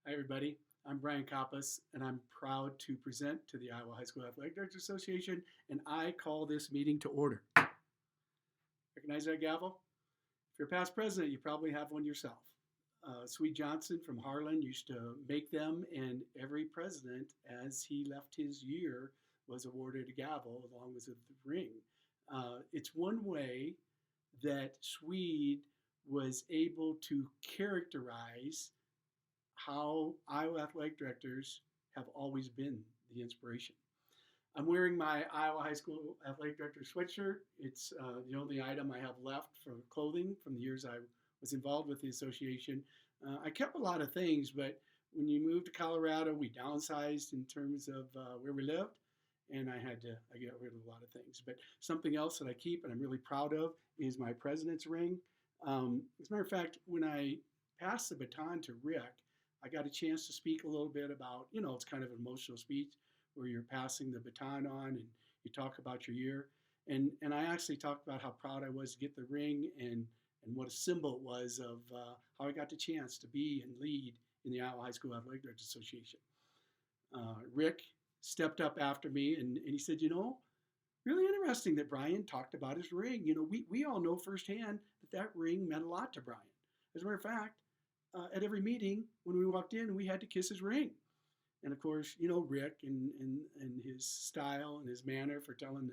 Hi, everybody. I'm Brian Kappas, and I'm proud to present to the Iowa High School Athletic Directors Association, and I call this meeting to order. Recognize that gavel? If you're a past president, you probably have one yourself. Swede Johnson from Harlan used to make them, and every president, as he left his year, was awarded a gavel along with the ring. It's one way that Swede was able to characterize how Iowa athletic directors have always been the inspiration. I'm wearing my Iowa High School athletic director sweatshirt. It's the only item I have left for clothing from the years I was involved with the association. I kept a lot of things, but when you moved to Colorado, we downsized in terms of where we lived, and I get rid of a lot of things. But something else that I keep and I'm really proud of is my president's ring. As a matter of fact, when I passed the baton to Rick, I got a chance to speak a little bit about, it's kind of an emotional speech where you're passing the baton on and you talk about your year. And I actually talked about how proud I was to get the ring and what a symbol it was of how I got the chance to be and lead in the Iowa High School Athletic Directors Association. Rick stepped up after me and he said, really interesting that Brian talked about his ring. We all know firsthand that ring meant a lot to Brian. As a matter of fact, at every meeting when we walked in, we had to kiss his ring. And of course, Rick and his style and his manner for telling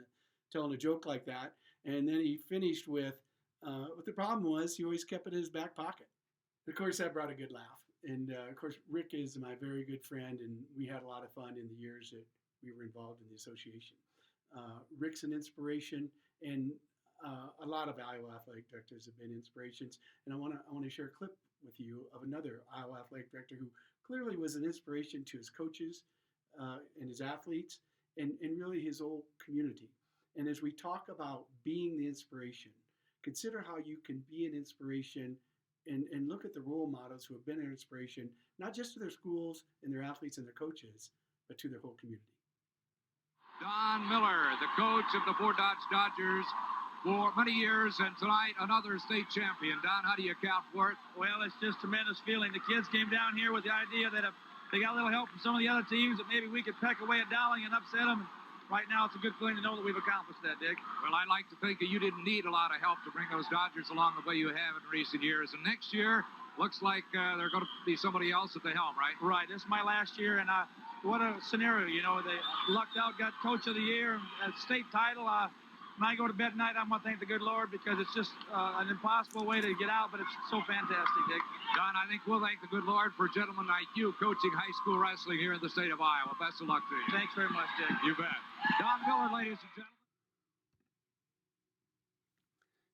a joke like that. And then he finished with, what the problem was, he always kept it in his back pocket. Of course, that brought a good laugh. And of course, Rick is my very good friend, and we had a lot of fun in the years that we were involved in the association. Rick's an inspiration, and a lot of Iowa athletic directors have been inspirations. And I want to share a clip with you of another Iowa athletic director who clearly was an inspiration to his coaches and his athletes and really his whole community. And as we talk about being the inspiration, consider how you can be an inspiration and look at the role models who have been an inspiration, not just to their schools and their athletes and their coaches, but to their whole community. Don Miller, the coach of the Fort Dodge Dodgers for many years, and tonight another state champion. Don, how do you account for it? Well, it's just a tremendous feeling. The kids came down here with the idea that if they got a little help from some of the other teams, that maybe we could peck away at Dowling and upset them. And right now, it's a good feeling to know that we've accomplished that, Dick. Well, I'd like to think that you didn't need a lot of help to bring those Dodgers along the way you have in recent years. And next year, looks like they're going to be somebody else at the helm, right? Right. This is my last year, and what a scenario. They lucked out, got Coach of the Year, a state title. When I go to bed at night, I'm going to thank the good Lord because it's just an impossible way to get out, but it's so fantastic, Dick. Don, I think we'll thank the good Lord for a gentleman like you coaching high school wrestling here in the state of Iowa. Best of luck to you. Thanks very much, Dick. You bet. Don Miller, ladies and gentlemen.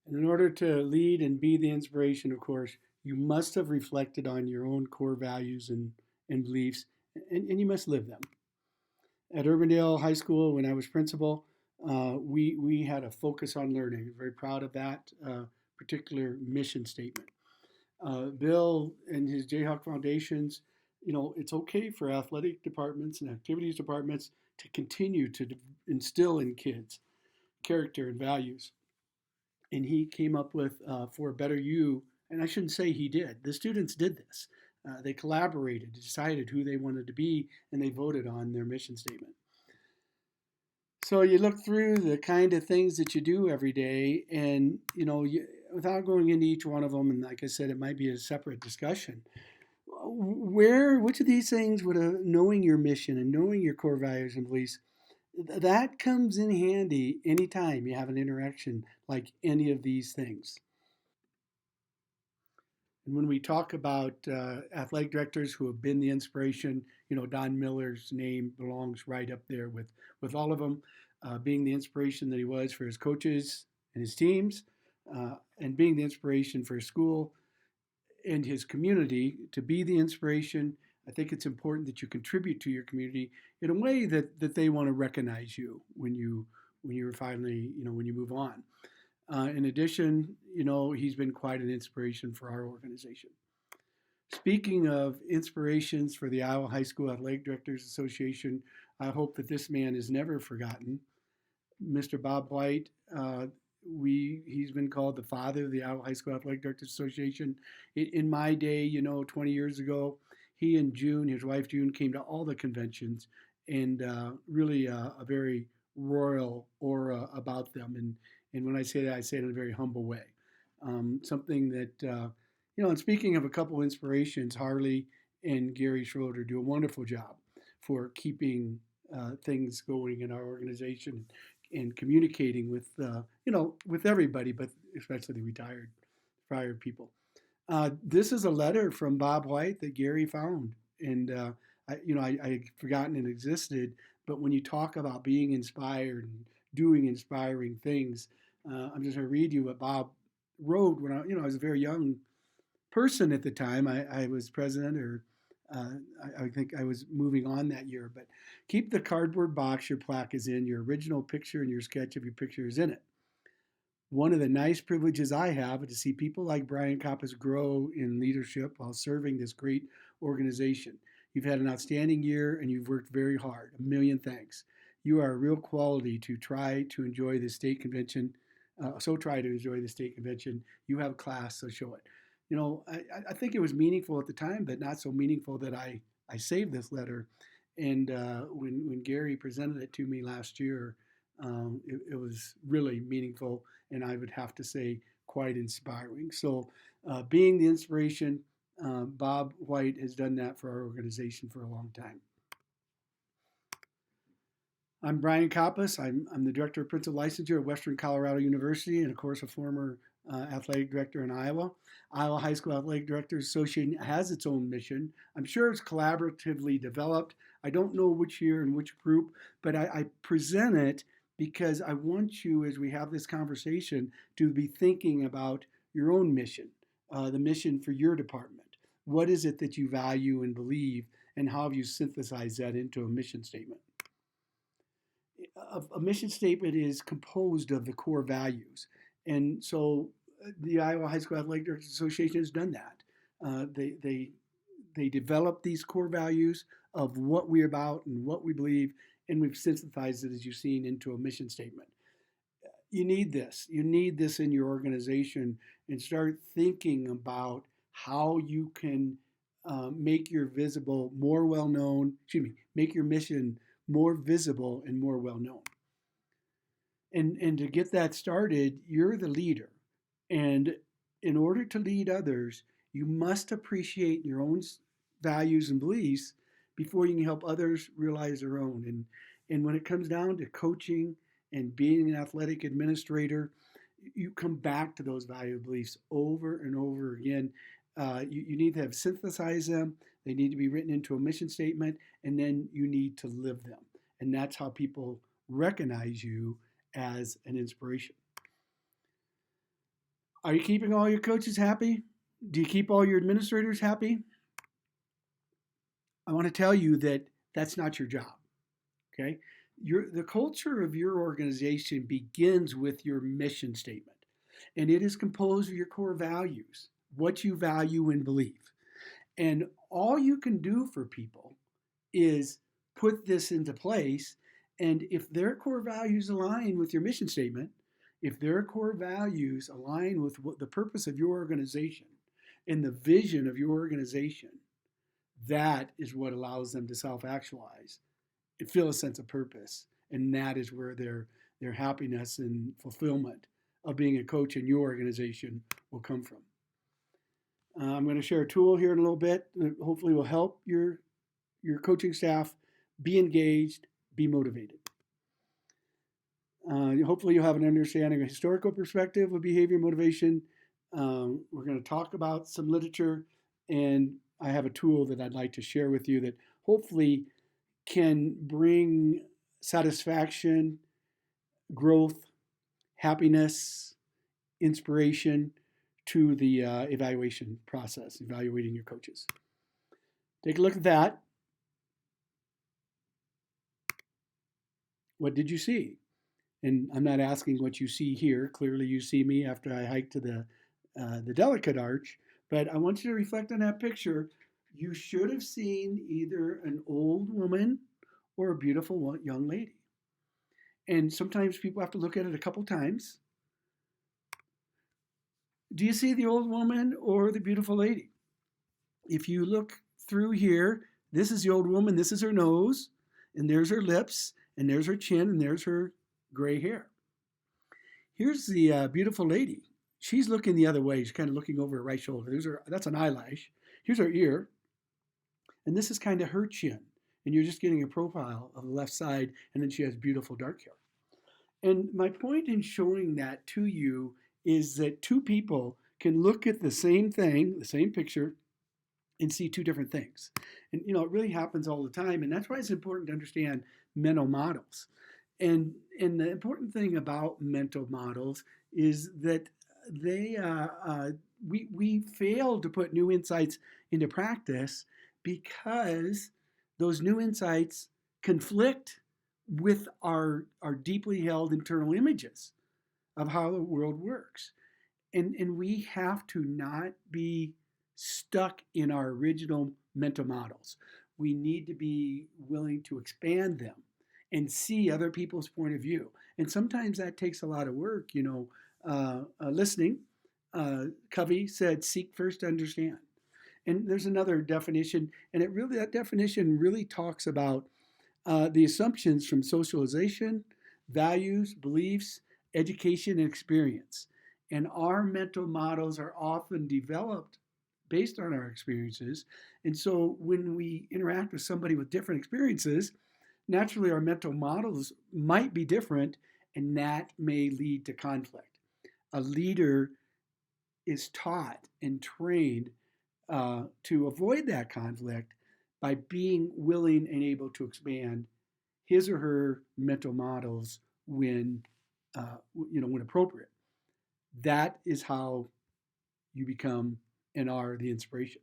And in order to lead and be the inspiration, of course, you must have reflected on your own core values and beliefs, and you must live them. At Urbandale High School, when I was principal, we had a focus on learning. I'm very proud of that particular mission statement. Bill and his Jayhawk Foundations, it's okay for athletic departments and activities departments to continue to instill in kids character and values. And he came up with For a Better You, and I shouldn't say he did. The students did this. They collaborated, decided who they wanted to be, and they voted on their mission statement. So you look through the kind of things that you do every day, and without going into each one of them, and like I said, it might be a separate discussion. Which of these things would knowing your mission and knowing your core values and beliefs, that comes in handy anytime you have an interaction like any of these things. And when we talk about athletic directors who have been the inspiration, Don Miller's name belongs right up there with all of them, being the inspiration that he was for his coaches and his teams, and being the inspiration for his school and his community. To be the inspiration, I think it's important that you contribute to your community in a way that they want to recognize you when you're finally, when you move on. In addition, he's been quite an inspiration for our organization. Speaking of inspirations for the Iowa High School Athletic Directors Association, I hope that this man is never forgotten. Mr. Bob White, he's been called the father of the Iowa High School Athletic Directors Association. In my day, 20 years ago, he and June, his wife June, came to all the conventions, and really a very royal aura about them. And when I say that, I say it in a very humble way. Something that, and speaking of a couple of inspirations, Harley and Gary Schroeder do a wonderful job for keeping things going in our organization and communicating with, with everybody, but especially the retired people. This is a letter from Bob White that Gary found, and I'd forgotten it existed. But when you talk about being inspired and doing inspiring things, I'm just going to read you what Bob wrote when I was a very young person at the time. I was president, or I think I was moving on that year. But keep the cardboard box your plaque is in, your original picture and your sketch of your picture is in it. One of the nice privileges I have is to see people like Brian Koppas grow in leadership while serving this great organization. You've had an outstanding year and you've worked very hard. A million thanks. You are a real quality to try to enjoy the state convention. Try to enjoy the state convention. You have class, so show it. I think it was meaningful at the time, but not so meaningful that I saved this letter. And when Gary presented it to me last year, it was really meaningful, and I would have to say quite inspiring. So being the inspiration, Bob White has done that for our organization for a long time. I'm Brian Koppas. I'm the Director of Principal Licensure at Western Colorado University, and of course a former athletic director in Iowa. Iowa High School Athletic Directors Association has its own mission. I'm sure it's collaboratively developed. I don't know which year and which group, but I present it because I want you, as we have this conversation, to be thinking about your own mission, the mission for your department. What is it that you value and believe, and how have you synthesized that into a mission statement? A mission statement is composed of the core values. And so the Iowa High School Athletic Directors Association has done that. They developed these core values of what we're about and what we believe, and we've synthesized it, as you've seen, into a mission statement. You need this. You need this in your organization, and start thinking about how you can make your visible more well known. Make your mission more visible and more well known. And to get that started, you're the leader. And in order to lead others, you must appreciate your own values and beliefs before you can help others realize their own. And when it comes down to coaching and being an athletic administrator, you come back to those value beliefs over and over again. You need to have synthesized them. They need to be written into a mission statement, and then you need to live them. And that's how people recognize you as an inspiration. Are you keeping all your coaches happy? Do you keep all your administrators happy? I want to tell you that that's not your job. Okay? The culture of your organization begins with your mission statement, and it is composed of your core values, what you value and believe. And all you can do for people is put this into place. And if their core values align with your mission statement, if their core values align with what the purpose of your organization and the vision of your organization, that is what allows them to self-actualize and feel a sense of purpose. And that is where their happiness and fulfillment of being a coach in your organization will come from. I'm going to share a tool here in a little bit that hopefully will help your coaching staff be engaged, be motivated. Hopefully you'll have an understanding, a historical perspective of behavior motivation. We're going to talk about some literature, and I have a tool that I'd like to share with you that hopefully can bring satisfaction, growth, happiness, inspiration to the evaluation process, evaluating your coaches. Take a look at that. What did you see? And I'm not asking what you see here. Clearly you see me after I hiked to the Delicate Arch, but I want you to reflect on that picture. You should have seen either an old woman or a beautiful young lady. And sometimes people have to look at it a couple times. Do you see the old woman or the beautiful lady? If you look through here. This is the old woman. This is her nose. And there's her lips. And there's her chin. And there's her gray hair. Here's the beautiful lady. She's looking the other way. She's kind of looking over her right shoulder. That's an eyelash. Here's her ear. And this is kind of her chin. And you're just getting a profile of the left side. And then she has beautiful dark hair. And my point in showing that to you is that two people can look at the same thing, the same picture, and see two different things. And it really happens all the time. And that's why it's important to understand mental models. And the important thing about mental models is that we fail to put new insights into practice because those new insights conflict with our deeply held internal images of how the world works. And we have to not be stuck in our original mental models. We need to be willing to expand them and see other people's point of view. And sometimes that takes a lot of work, listening. Covey said, seek first to understand. And there's another definition, and that definition really talks about the assumptions from socialization, values, beliefs, education, and experience. And our mental models are often developed based on our experiences. And so when we interact with somebody with different experiences, naturally our mental models might be different, and that may lead to conflict. A leader is taught and trained to avoid that conflict by being willing and able to expand his or her mental models when appropriate. That is how you become and are the inspiration.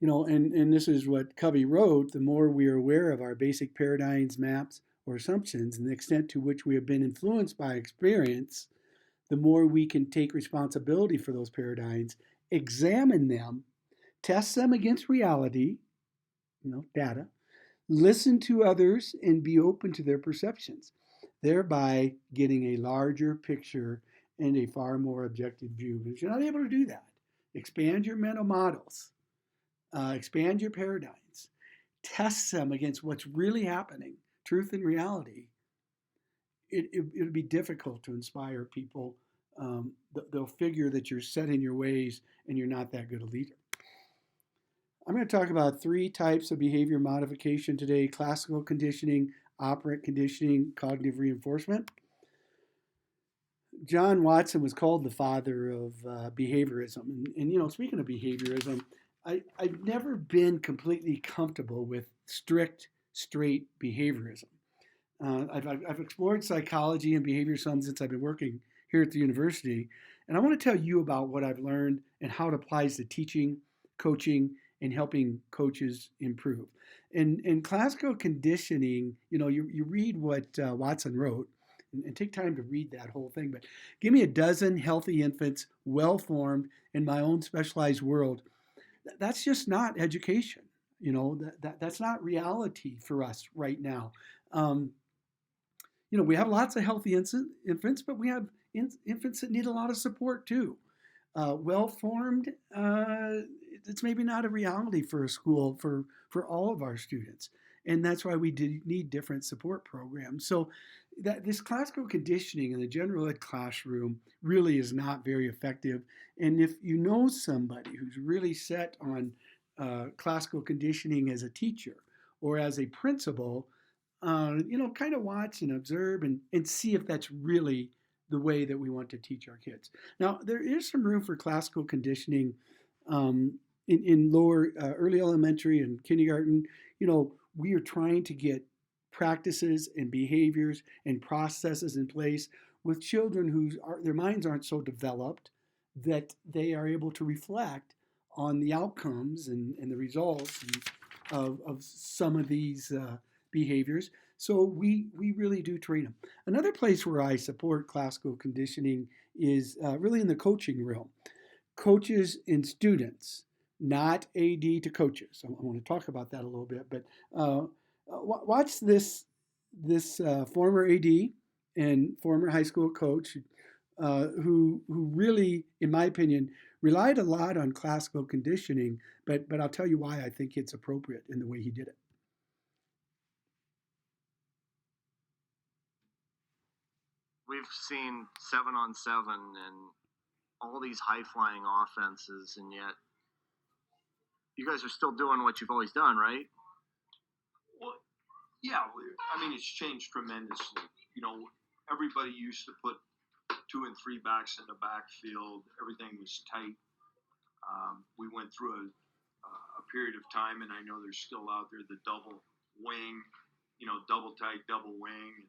And this is what Covey wrote: the more we are aware of our basic paradigms, maps, or assumptions, and the extent to which we have been influenced by experience, the more we can take responsibility for those paradigms, examine them, test them against reality, data, listen to others, and be open to their perceptions, thereby getting a larger picture and a far more objective view. But if you're not able to do that, expand your mental models, expand your paradigms, test them against what's really happening, truth and reality. It'll be difficult to inspire people. They'll figure that you're set in your ways and you're not that good a leader. I'm going to talk about 3 types of behavior modification today: classical conditioning, operant conditioning, cognitive reinforcement. John Watson was called the father of behaviorism. And speaking of behaviorism, I've never been completely comfortable with strict, straight behaviorism. I've explored psychology and behavior some since I've been working here at the university. And I want to tell you about what I've learned and how it applies to teaching, coaching, and helping coaches improve. And classical conditioning, you read what Watson wrote, and take time to read that whole thing. But give me a dozen healthy infants, well-formed, in my own specialized world. That's just not education. That's not reality for us right now. We have lots of healthy infants, but we have infants that need a lot of support too. Well-formed, it's maybe not a reality for a school for all of our students. And that's why we need different support programs. So this classical conditioning in the general ed classroom really is not very effective. And if you know somebody who's really set on classical conditioning as a teacher or as a principal, kind of watch and observe and see if that's really the way that we want to teach our kids. Now, there is some room for classical conditioning in lower, early elementary and kindergarten. We are trying to get practices and behaviors and processes in place with children their minds aren't so developed that they are able to reflect on the outcomes and the results of some of these behaviors. So we really do train them. Another place where I support classical conditioning is really in the coaching realm. Coaches and students, not AD to coaches. I want to talk about that a little bit, but watch this former AD and former high school coach who really, in my opinion, relied a lot on classical conditioning, but I'll tell you why I think it's appropriate in the way he did it. We've seen 7-on-7 and all these high-flying offenses, and yet you guys are still doing what you've always done, right? Well, yeah. I mean, it's changed tremendously. You know, everybody used to put 2 and 3 backs in the backfield. Everything was tight. We went through a period of time, and I know there's still out there the double wing, you know, double tight, double wing,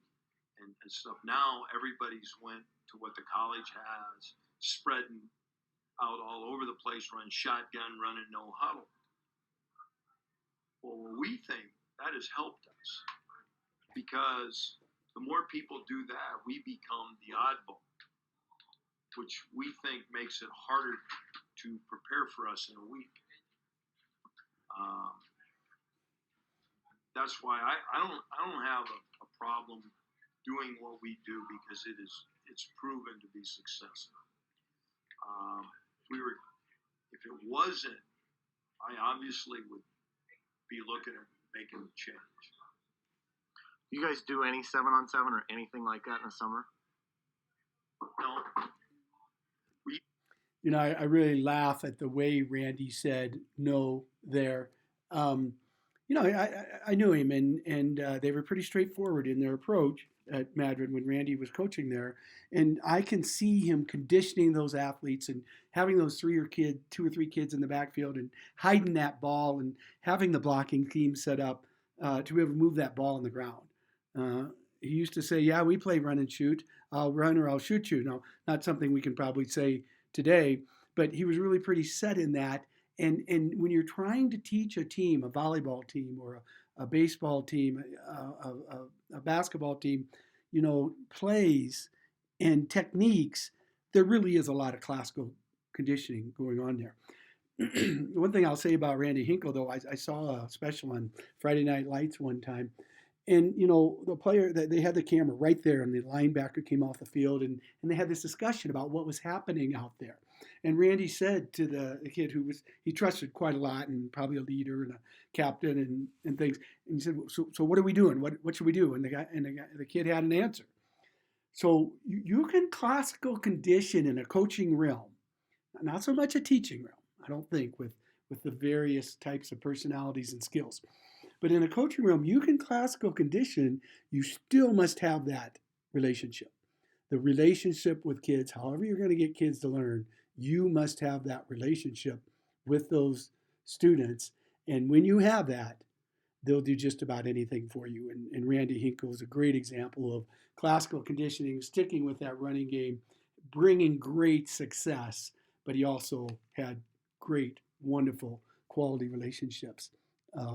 and stuff. Now everybody's went to what the college has, spreading out all over the place, run shotgun, running no huddle. Well, we think that has helped us because the more people do that, we become the oddball, which we think makes it harder to prepare for us in a week. That's why I don't have a problem doing what we do because it's proven to be successful. If it wasn't, I obviously would be looking at making a change. You guys do any 7-on-7 or anything like that in the summer? No. You know, I really laugh at the way Randy said no there. You know, I knew him, and they were pretty straightforward in their approach at Madrid when Randy was coaching there. And I can see him conditioning those athletes and having those 2 or 3 kids in the backfield and hiding that ball and having the blocking team set up to be able to move that ball on the ground. He used to say, yeah, we play run and shoot. I'll run or I'll shoot you. Now, not something we can probably say today, but he was really pretty set in that. And when you're trying to teach a team, a volleyball team or a baseball team, a basketball team, you know, plays and techniques, there really is a lot of classical conditioning going on there. One thing I'll say about Randy Hinkle, though, I saw a special on Friday Night Lights one time. And, you know, the player, they had the camera right there, and the linebacker came off the field, and they had this discussion about what was happening out there. And Randy said to the kid he trusted quite a lot and probably a leader and a captain and things. And he said, so what are we doing? What should we do? And the kid had an answer. So you can classical condition in a coaching realm, not so much a teaching realm, I don't think, with the various types of personalities and skills. But in a coaching realm, you can classical condition, you still must have that relationship. The relationship with kids, however you're going to get kids to learn, you must have that relationship with those students. And when you have that, they'll do just about anything for you. And Randy Hinkle is a great example of classical conditioning, sticking with that running game, bringing great success, but he also had great, wonderful quality relationships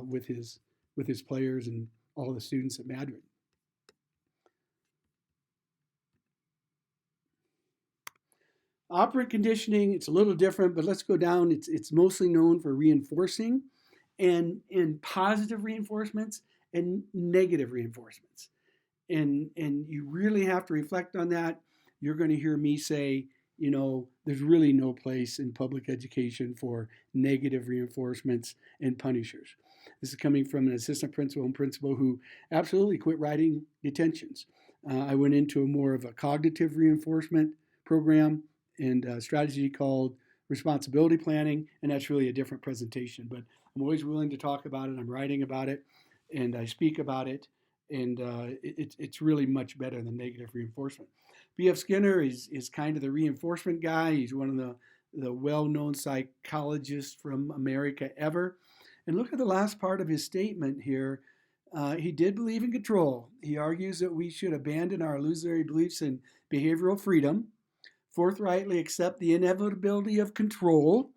with his players and all the students at Madrid. Operant conditioning, it's a little different, but let's go down. It's mostly known for reinforcing and positive reinforcements and negative reinforcements. And you really have to reflect on that. You're going to hear me say, you know, there's really no place in public education for negative reinforcements and punishers. This is coming from an assistant principal and principal who absolutely quit writing detentions. I went into more of a cognitive reinforcement program and a strategy called responsibility planning, and that's really a different presentation. But I'm always willing to talk about it. I'm writing about it, and I speak about it, and it's really much better than negative reinforcement. B.F. Skinner is kind of the reinforcement guy. He's one of the well-known psychologists from America ever. And look at the last part of his statement here. He did believe in control. He argues that we should abandon our illusory beliefs in behavioral freedom, forthrightly accept the inevitability of control,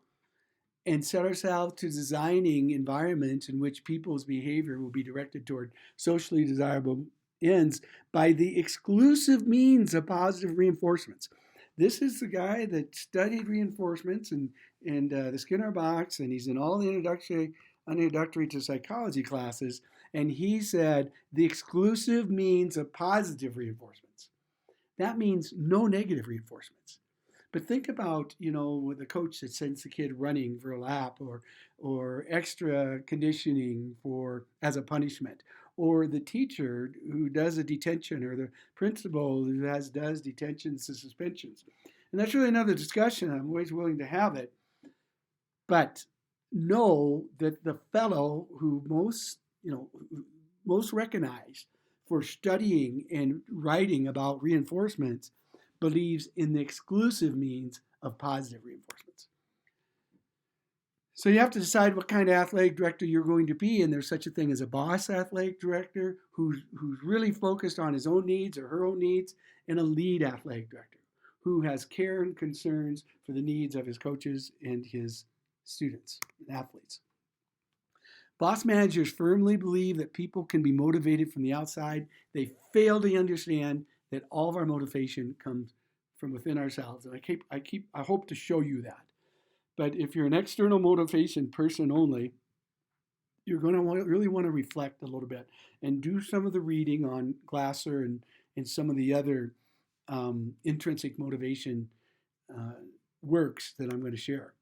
and set ourselves to designing environments in which people's behavior will be directed toward socially desirable ends by the exclusive means of positive reinforcements. This is the guy that studied reinforcements and the Skinner box, and he's in all the introductory to psychology classes, and he said the exclusive means of positive reinforcements. That means no negative reinforcements. But think about, with the coach that sends the kid running for a lap, or extra conditioning for as a punishment, or the teacher who does a detention, or the principal who does detentions and suspensions. And that's really another discussion. I'm always willing to have it. But know that the fellow who most recognized for studying and writing about reinforcements believes in the exclusive means of positive reinforcements. So you have to decide what kind of athletic director you're going to be, and there's such a thing as a boss athletic director who's really focused on his own needs or her own needs, and a lead athletic director who has care and concerns for the needs of his coaches and his students and athletes. Boss managers firmly believe that people can be motivated from the outside. They fail to understand that all of our motivation comes from within ourselves. And I hope to show you that. But if you're an external motivation person only, you're going to really want to reflect a little bit and do some of the reading on Glasser and some of the other intrinsic motivation works that I'm going to share.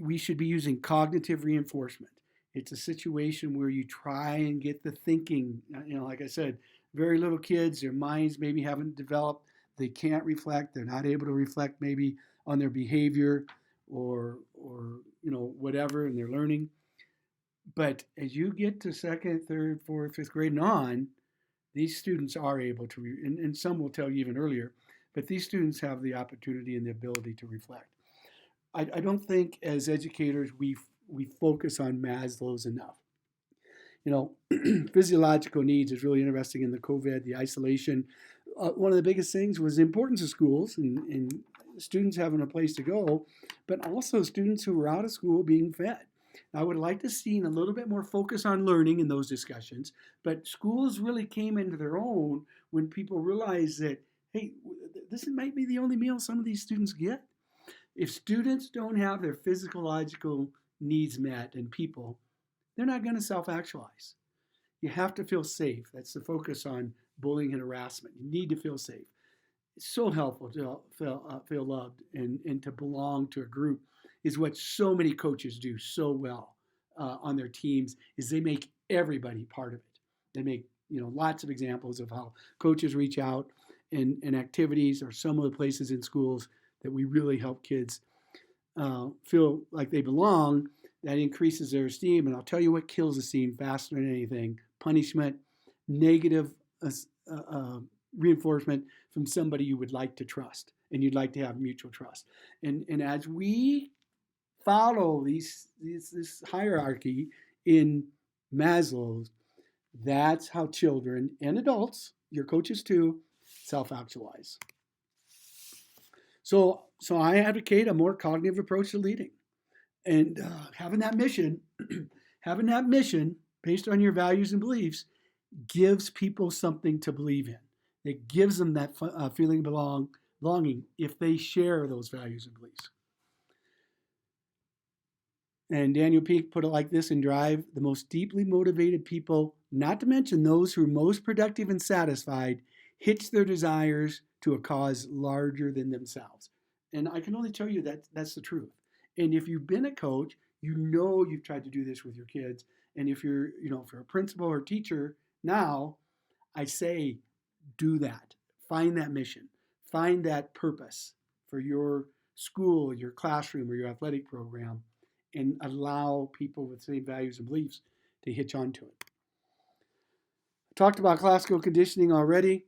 We should be using cognitive reinforcement. It's a situation where you try and get the thinking. Like I said, very little kids, their minds maybe haven't developed. They can't reflect. They're not able to reflect maybe on their behavior or whatever in their learning. But as you get to second, third, fourth, fifth grade and on, these students are able to, and some will tell you even earlier, but these students have the opportunity and the ability to reflect. I don't think as educators we focus on Maslow's enough. Physiological needs is really interesting in the COVID, the isolation. One of the biggest things was the importance of schools and students having a place to go, but also students who were out of school being fed. I would like to see a little bit more focus on learning in those discussions, but schools really came into their own when people realized that, hey, this might be the only meal some of these students get. If students don't have their physiological needs met and people, they're not going to self-actualize. You have to feel safe. That's the focus on bullying and harassment. You need to feel safe. It's so helpful to feel loved and to belong to a group is what so many coaches do so well on their teams is they make everybody part of it. They make lots of examples of how coaches reach out and activities or some of the places in schools that we really help kids feel like they belong. That increases their esteem. And I'll tell you what kills esteem faster than anything: punishment, negative reinforcement from somebody you would like to trust and you'd like to have mutual trust. And as we follow this hierarchy in Maslow's, that's how children and adults, your coaches too, self-actualize. So I advocate a more cognitive approach to leading, and having that mission based on your values and beliefs gives people something to believe in. It gives them that feeling of belonging if they share those values and beliefs. And Daniel Pink put it like this in Drive: the most deeply motivated people, not to mention those who are most productive and satisfied, hitch their desires to a cause larger than themselves. And I can only tell you that that's the truth. And if you've been a coach, you've tried to do this with your kids. And if you're a principal or teacher now, I say do that. Find that mission. Find that purpose for your school, your classroom, or your athletic program, and allow people with the same values and beliefs to hitch onto it. I talked about classical conditioning already.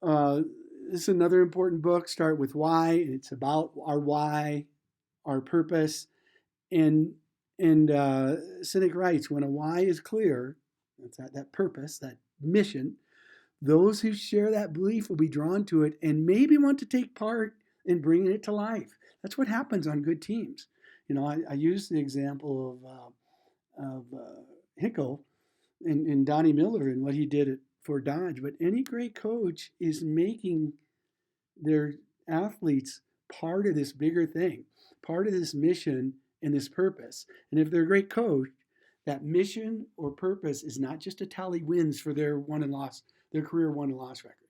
This is another important book. Start with Why. And it's about our why, our purpose. And Cynic writes, when a why is clear, that's that purpose, that mission, those who share that belief will be drawn to it and maybe want to take part in bringing it to life. That's what happens on good teams. I use the example of Hickle and Donnie Miller and what he did for Dodge, but any great coach is making their athletes part of this bigger thing, part of this mission and this purpose. And if they're a great coach, that mission or purpose is not just to tally wins for their career won and loss record.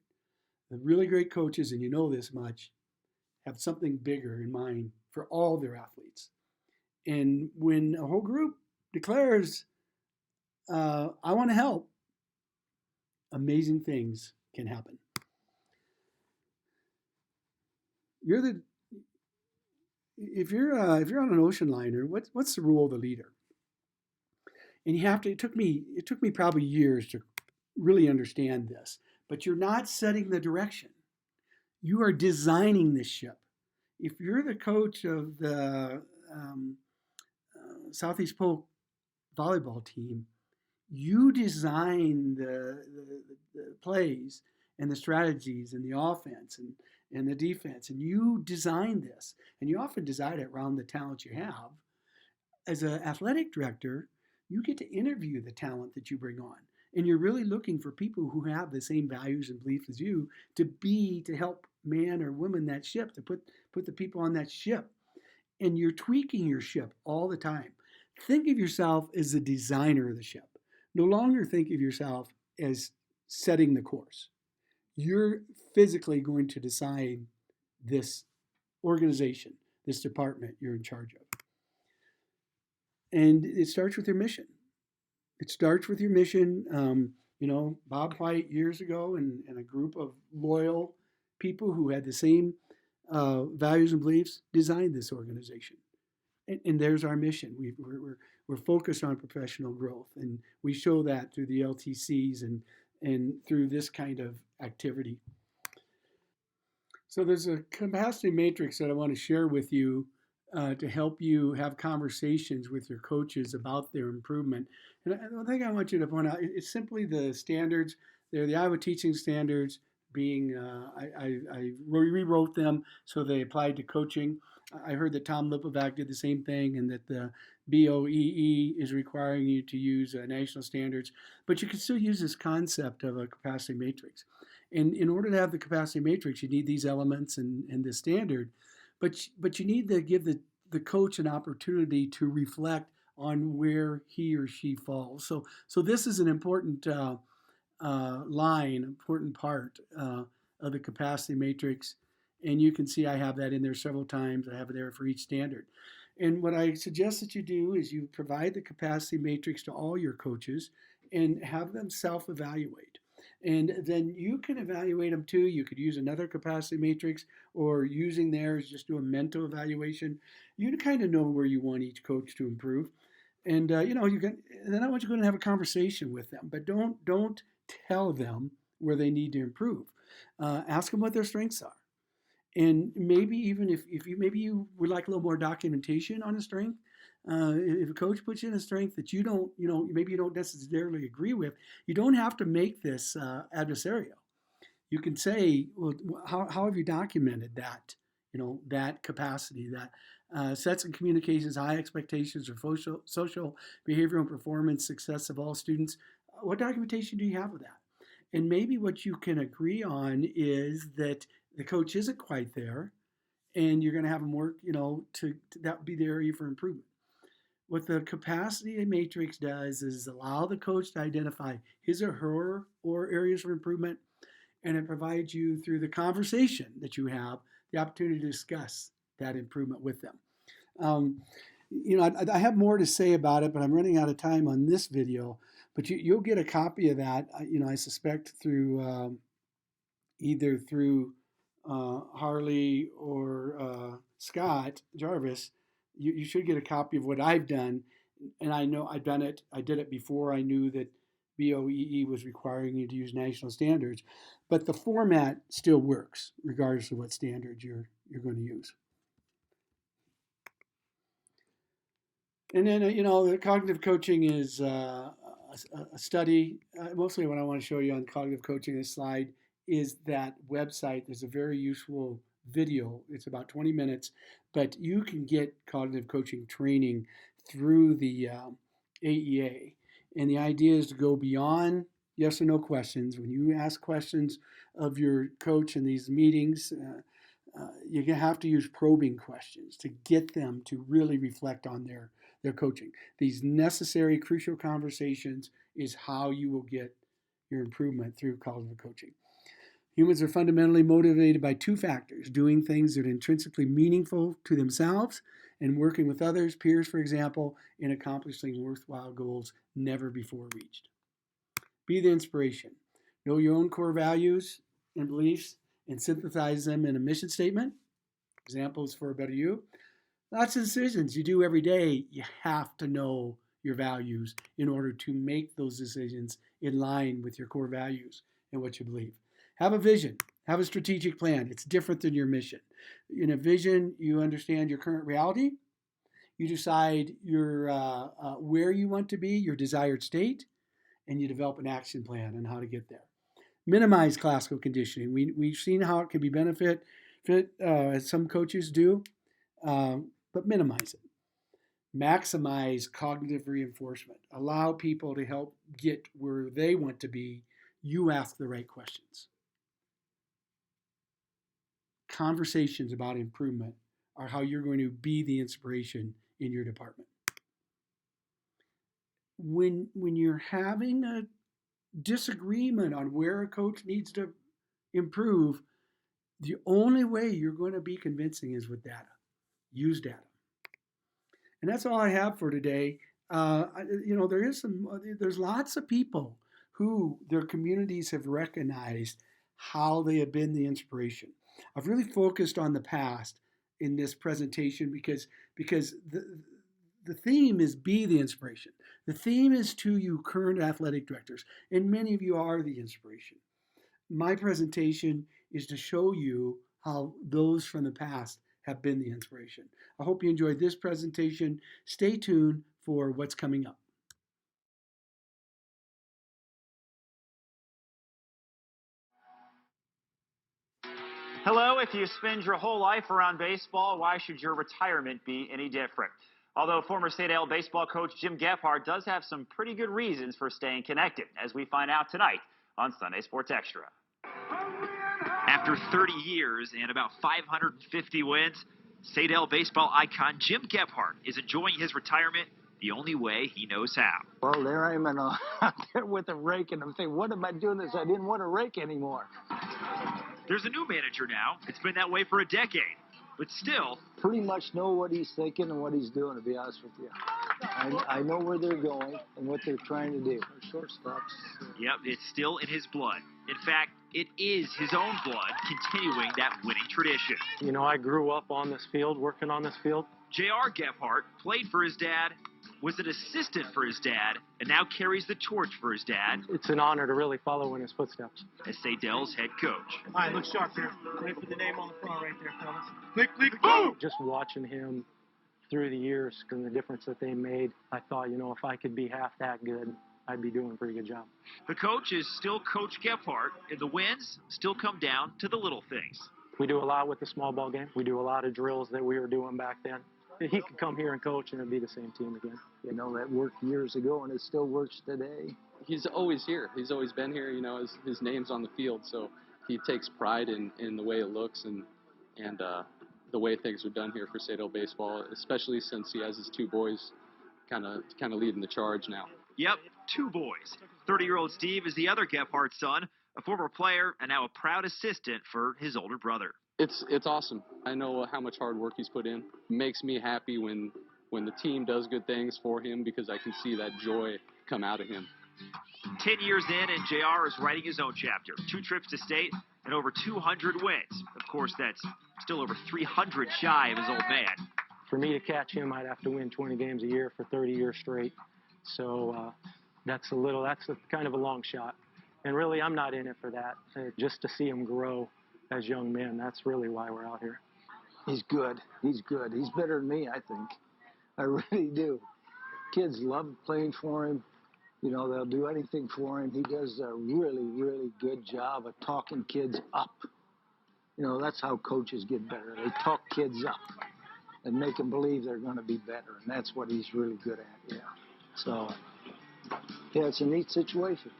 The really great coaches, and you know this much, have something bigger in mind for all their athletes. And when a whole group declares, I want to help, amazing things can happen. If you're on an ocean liner, what's the role of the leader? And it took me probably years to really understand this, but you're not setting the direction. You are designing the ship. If you're the coach of the Southeast Polk volleyball team, you design the plays and the strategies and the offense and the defense, and you design this, and you often design it around the talent you have. As an athletic director, you get to interview the talent that you bring on, and you're really looking for people who have the same values and beliefs as you to help man or woman that ship, to put the people on that ship. And you're tweaking your ship all the time. Think of yourself as the designer of the ship. No longer think of yourself as setting the course. You're physically going to decide this organization, this department you're in charge of. And it starts with your mission. It starts with your mission. Bob White years ago and a group of loyal people who had the same values and beliefs designed this organization. And there's our mission. We're focused on professional growth, and we show that through the LTCs and through this kind of activity. So there's a capacity matrix that I want to share with you to help you have conversations with your coaches about their improvement. And the thing I want you to point out is simply the standards. They're the Iowa teaching standards being, I rewrote them so they applied to coaching. I heard that Tom Lipovac did the same thing, and that the BOEE is requiring you to use national standards. But you can still use this concept of a capacity matrix. And in order to have the capacity matrix, you need these elements and this standard. But you need to give the coach an opportunity to reflect on where he or she falls. So this is an important important part of the capacity matrix. And you can see I have that in there several times. I have it there for each standard. And what I suggest that you do is you provide the capacity matrix to all your coaches and have them self-evaluate. And then you can evaluate them too. You could use another capacity matrix, or using theirs, just do a mental evaluation. You kind of know where you want each coach to improve. And you can. And then I want you to go and have a conversation with them, but don't tell them where they need to improve. Ask them what their strengths are. And maybe even if you would like a little more documentation on a strength, if a coach puts in a strength that maybe you don't necessarily agree with, you don't have to make this adversarial. You can say, well, how have you documented that, that capacity, that sets and communications, high expectations for social, behavioral, and performance success of all students. What documentation do you have of that? And maybe what you can agree on is that the coach isn't quite there, and you're going to have them work, to that would be the area for improvement. What the capacity matrix does is allow the coach to identify his or her areas for improvement, and it provides you, through the conversation that you have, the opportunity to discuss that improvement with them. I have more to say about it, but I'm running out of time on this video. But you'll get a copy of that, I suspect through either through Harley or Scott Jarvis. You should get a copy of what I've done, and I know I've done it. I did it before I knew that BOEE was requiring you to use national standards, but the format still works regardless of what standards you're going to use. And then the cognitive coaching is a study. Mostly what I want to show you on cognitive coaching, this slide, is that website. There's a very useful video. It's about 20 minutes, but you can get cognitive coaching training through the AEA. And the idea is to go beyond yes or no questions. When you ask questions of your coach in these meetings, you have to use probing questions to get them to really reflect on their coaching. These necessary, crucial conversations is how you will get your improvement through cognitive coaching. Humans are fundamentally motivated by two factors: doing things that are intrinsically meaningful to themselves and working with others, peers, for example, in accomplishing worthwhile goals never before reached. Be the inspiration. Know your own core values and beliefs and synthesize them in a mission statement. Examples for a better you. Lots of decisions you do every day, you have to know your values in order to make those decisions in line with your core values and what you believe. Have a vision. Have a strategic plan. It's different than your mission. In a vision, you understand your current reality. You decide where you want to be, your desired state, and you develop an action plan on how to get there. Minimize classical conditioning. We've seen how it can be benefit, as some coaches do, but minimize it. Maximize cognitive reinforcement. Allow people to help get where they want to be. You ask the right questions. Conversations about improvement are how you're going to be the inspiration in your department. When you're having a disagreement on where a coach needs to improve, the only way you're going to be convincing is with data. Use data. And that's all I have for today. There's lots of people who their communities have recognized how they have been the inspiration. I've really focused on the past in this presentation because the theme is be the inspiration. The theme is to you current athletic directors, and many of you are the inspiration. My presentation is to show you how those from the past have been the inspiration. I hope you enjoyed this presentation. Stay tuned for what's coming up. Hello, if you spend your whole life around baseball, why should your retirement be any different? Although former State AL baseball coach Jim Gephardt does have some pretty good reasons for staying connected, as we find out tonight on Sunday Sports Extra. After 30 years and about 550 wins, State AL baseball icon Jim Gephardt is enjoying his retirement the only way he knows how. Well, there I am out there with a rake, and I'm thinking, what am I doing this? I didn't want to rake anymore. There's a new manager now. It's been that way for a decade. But still, pretty much know what he's thinking and what he's doing, to be honest with you. I know where they're going and what they're trying to do. Shortstops. Yep, it's still in his blood. In fact, it is his own blood continuing that winning tradition. You know, I grew up on this field, working on this field. J.R. Gephardt played for his dad, was an assistant for his dad, and now carries the torch for his dad. It's an honor to really follow in his footsteps. As Sadel's head coach. All right, look sharp here. Wait for the name on the front right there, fellas. Click, click, boom! Just watching him through the years and the difference that they made, I thought, you know, if I could be half that good, I'd be doing a pretty good job. The coach is still Coach Gephardt, and the wins still come down to the little things. We do a lot with the small ball game. We do a lot of drills that we were doing back then. He could come here and coach, and it'd be the same team again. You know, that worked years ago, and it still works today. He's always here. He's always been here. You know, his name's on the field, so he takes pride in the way it looks and the way things are done here for State baseball, especially since he has his two boys kind of leading the charge now. Yep, two boys. 30-year-old Steve is the other Gephardt son, a former player and now a proud assistant for his older brother. It's awesome. I know how much hard work he's put in. It makes me happy when the team does good things for him because I can see that joy come out of him. 10 years in, and JR is writing his own chapter. 2 trips to state and over 200 wins. Of course, that's still over 300 shy of his old man. For me to catch him, I'd have to win 20 games a year for 30 years straight. So that's kind of a long shot. And really, I'm not in it for that. Just to see him grow as young men, that's really why we're out here. He's good. He's good. He's better than me, I think. I really do. Kids love playing for him. You know, they'll do anything for him. He does a really, really good job of talking kids up. You know, that's how coaches get better. They talk kids up and make them believe they're going to be better. And that's what he's really good at, yeah. So, yeah, it's a neat situation.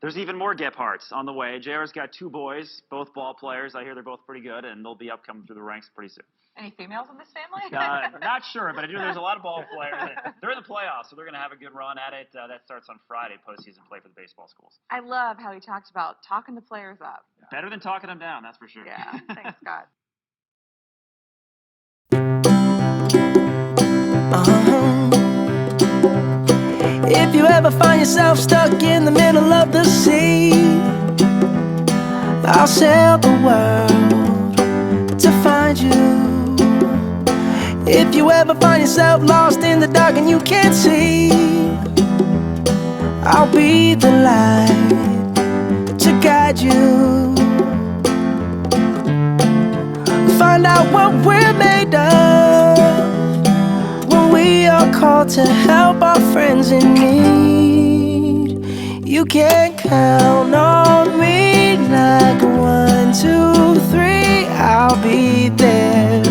There's even more Gephardts on the way. JR's got 2 boys, both ball players. I hear they're both pretty good, and they'll be upcoming through the ranks pretty soon. Any females in this family? Not sure, but I do. There's a lot of ball players. They're in the playoffs, so they're going to have a good run at it. That starts on Friday, postseason play for the baseball schools. I love how he talked about talking the players up. Better than talking them down, that's for sure. Yeah, thanks, Scott. If you ever find yourself stuck in the middle of the sea, I'll sail the world to find you. If you ever find yourself lost in the dark and you can't see, I'll be the light to guide you. Find out what we're made of when we are called to help our friends in need. You can count on me like 1, 2, 3, I'll be there.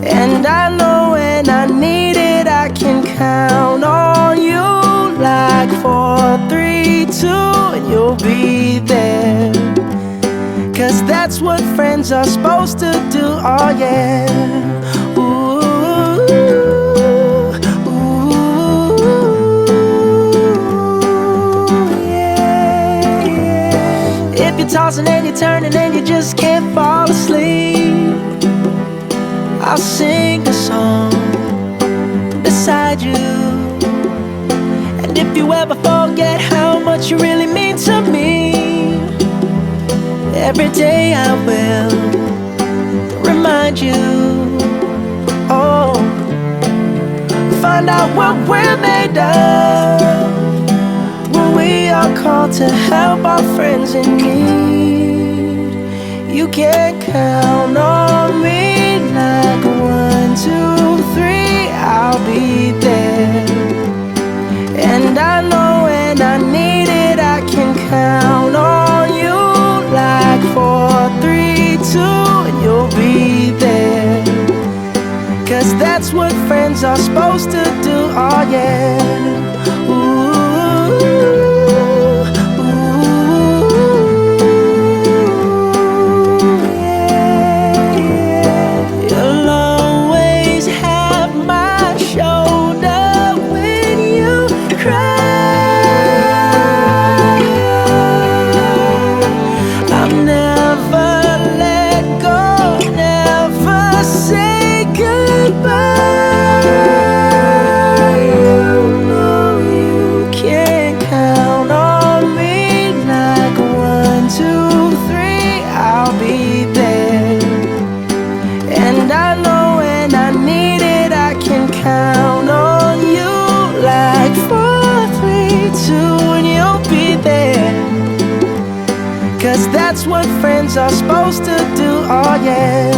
And I know when I need it, I can count on you like 4, 3, 2, and you'll be there. 'Cause that's what friends are supposed to do, oh yeah. Ooh, yeah, yeah. If you're tossing and you're turning and you just can't fall asleep, I'll sing a song beside you. And if you ever forget how much you really mean to me, every day I will remind you. Oh, find out what we're made of when we are called to help our friends in need. You can count on me like 1, 2, 3, I'll be there. And I know when I need it, I can count on you like 4, 3, 2, and you'll be there. 'Cause that's what friends are supposed to do, oh yeah. Ooh. That's what friends are supposed to do, oh yeah.